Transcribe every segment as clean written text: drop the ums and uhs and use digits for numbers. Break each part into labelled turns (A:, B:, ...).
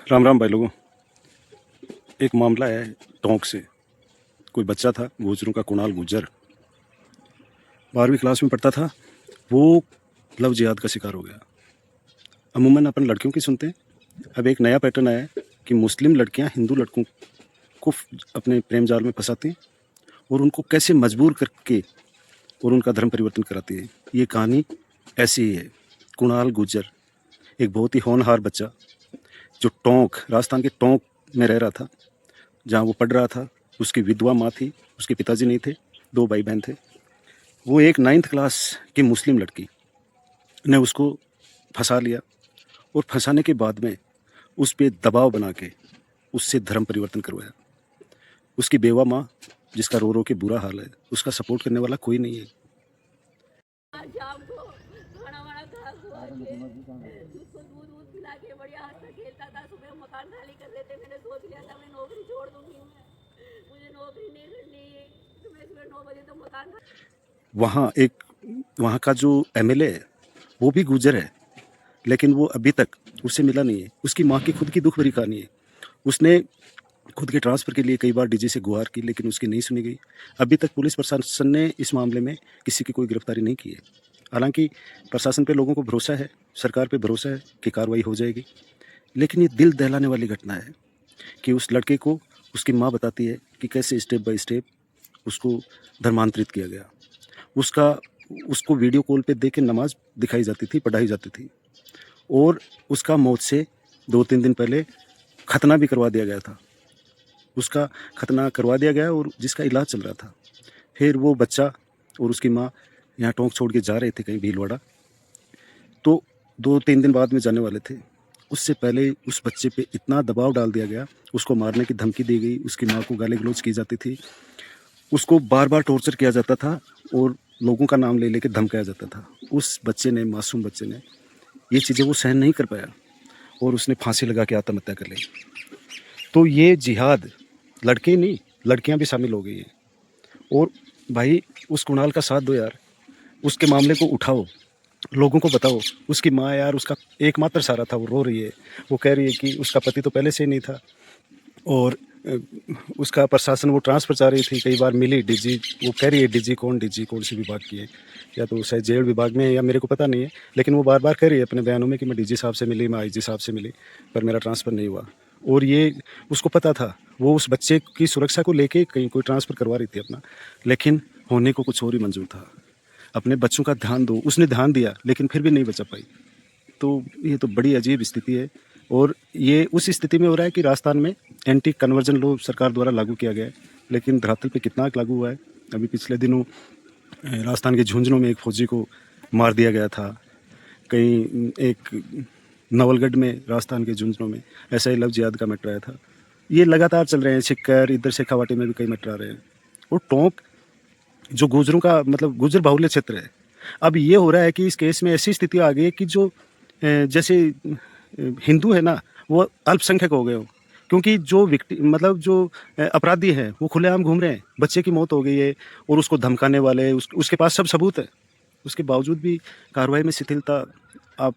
A: राम राम भाई लोगों। एक मामला है टोंक से। कोई बच्चा था गुजरों का, कुणाल गुजर, 12वीं क्लास में पढ़ता था। वो लव जिहाद का शिकार हो गया। अमूमन अपन लड़कियों की सुनते हैं, अब एक नया पैटर्न आया है कि मुस्लिम लड़कियां हिंदू लड़कों को अपने प्रेम जाल में फंसाती हैं और उनको कैसे मजबूर करके और उनका धर्म परिवर्तन कराती है। ये कहानी ऐसी ही है। कुणाल गुजर एक बहुत ही होनहार बच्चा जो टोंक, राजस्थान के टोंक में रह रहा था, जहाँ वो पढ़ रहा था। उसकी विधवा माँ थी, उसके पिताजी नहीं थे, 2 भाई बहन थे। वो एक 9th क्लास की मुस्लिम लड़की ने उसको फंसा लिया और फंसाने के बाद में उस पर दबाव बना के उससे धर्म परिवर्तन करवाया। उसकी बेवा माँ, जिसका रो रो के बुरा हाल है, उसका सपोर्ट करने वाला कोई नहीं है।
B: शाम को खाना वाना खा उसको दूध वूध पिला के बढ़िया हंसता खेलता था। सुबह मकान खाली कर लेते। मैंने सोच लिया था मैं नौकरी छोड़ दूंगी, मुझे नौकरी नहीं करनी है। सुबह सुबह 9 बजे तो मकान।
A: वहाँ का जो MLA है वो भी गुजर है, लेकिन वो अभी तक उससे मिला नहीं है। उसकी माँ की खुद की दुख भरी कहानी है। उसने खुद के ट्रांसफ़र के लिए कई बार DG से गुहार की, लेकिन उसकी नहीं सुनी गई। अभी तक पुलिस प्रशासन ने इस मामले में किसी की कोई गिरफ्तारी नहीं की है। हालांकि प्रशासन पे लोगों को भरोसा है, सरकार पे भरोसा है कि कार्रवाई हो जाएगी। लेकिन ये दिल दहलाने वाली घटना है कि उस लड़के को उसकी माँ बताती है कि कैसे स्टेप बाय स्टेप उसको धर्मांतरित किया गया। उसको वीडियो कॉल पे देख के नमाज दिखाई जाती थी, पढ़ाई जाती थी, और उसका मौत से 2-3 दिन पहले खतना भी करवा दिया गया था। उसका खतना करवा दिया गया और जिसका इलाज चल रहा था। फिर वो बच्चा और उसकी माँ यहाँ टोंक छोड़ के जा रहे थे कहीं भीलवाड़ा, तो 2-3 दिन बाद में जाने वाले थे। उससे पहले उस बच्चे पे इतना दबाव डाल दिया गया, उसको मारने की धमकी दी गई, उसकी माँ को गाली गलौज की जाती थी, उसको बार बार टॉर्चर किया जाता था और लोगों का नाम ले लेके धमकाया जाता था। उस बच्चे ने, मासूम बच्चे ने, ये चीज़ें वो सहन नहीं कर पाया और उसने फांसी लगा के आत्महत्या कर ली। तो ये जिहाद लड़के नहीं, लड़कियां भी शामिल हो गई हैं। और भाई उस कुणाल का साथ दो यार, उसके मामले को उठाओ, लोगों को बताओ। उसकी माँ यार उसका एकमात्र सहारा था, वो रो रही है। वो कह रही है कि उसका पति तो पहले से ही नहीं था और उसका प्रशासन, वो ट्रांसफ़र चाह रही थी, कई बार मिली DG, वो कह रही है DG कौन सी विभाग की है, या तो शायद जेल विभाग में है या मेरे को पता नहीं है, लेकिन वो बार बार कह रही है अपने बयानों में कि मैं DG साहब से मिली, मैं IG साहब से मिली, पर मेरा ट्रांसफ़र नहीं हुआ। और ये उसको पता था, वो उस बच्चे की सुरक्षा को लेके कहीं कोई ट्रांसफ़र करवा रही थी अपना, लेकिन होने को कुछ और ही मंजूर था। अपने बच्चों का ध्यान दो, उसने ध्यान दिया लेकिन फिर भी नहीं बचा पाई। तो ये तो बड़ी अजीब स्थिति है। और ये उस स्थिति में हो रहा है कि राजस्थान में एंटी कन्वर्जन लॉ सरकार द्वारा लागू किया गया है, लेकिन धरातल पे कितना लागू हुआ है। अभी पिछले दिनों राजस्थान के झुंझुनू में एक फौजी को मार दिया गया था। कहीं एक नवलगढ़ में, राजस्थान के झुंझुनू में ऐसा ही लव जिहाद का मैटर आया था। ये लगातार चल रहे हैं। सिक्कर, इधर शेखावाटी में भी कई मैटर आ रहे हैं। और टोंक जो गुजरों का, मतलब गुजर बाहुल्य क्षेत्र है, अब ये हो रहा है कि इस केस में ऐसी स्थिति आ गई है कि जो जैसे हिंदू है ना, वो अल्पसंख्यक हो गए हो, क्योंकि जो मतलब जो अपराधी हैं वो खुलेआम घूम रहे हैं। बच्चे की मौत हो गई है और उसको धमकाने वाले, उसके पास सब सबूत है, उसके बावजूद भी कार्रवाई में शिथिलता आप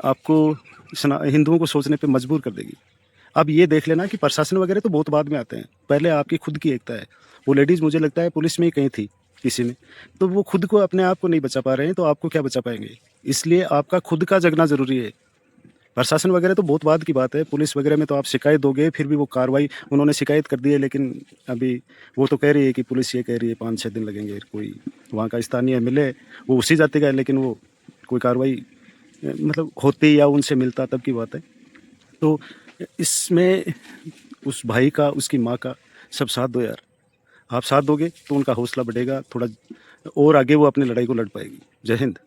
A: आपको हिंदुओं को सोचने पे मजबूर कर देगी। अब ये देख लेना कि प्रशासन वगैरह तो बहुत बाद में आते हैं, पहले आपकी खुद की एकता है। वो लेडीज़ मुझे लगता है पुलिस में ही कहीं थी किसी में, तो वो खुद को, अपने आप को नहीं बचा पा रहे हैं, तो आपको क्या बचा पाएंगे। इसलिए आपका खुद का जगना ज़रूरी है। प्रशासन वगैरह तो बहुत बाद की बात है, पुलिस वगैरह में तो आप शिकायत दोगे, फिर भी वो कार्रवाई, उन्होंने शिकायत कर दी है, लेकिन अभी वो तो कह रही है कि पुलिस ये कह रही है 5-6 दिन लगेंगे। कोई वहाँ का स्थानीय MLA, वो उसी जाति का है, लेकिन वो कोई कार्रवाई मतलब होती या उनसे मिलता तब की बात है। तो इसमें उस भाई का, उसकी माँ का सब साथ दो यार। आप साथ दोगे तो उनका हौसला बढ़ेगा थोड़ा, और आगे वो अपनी लड़ाई को लड़ पाएगी। जय हिंद।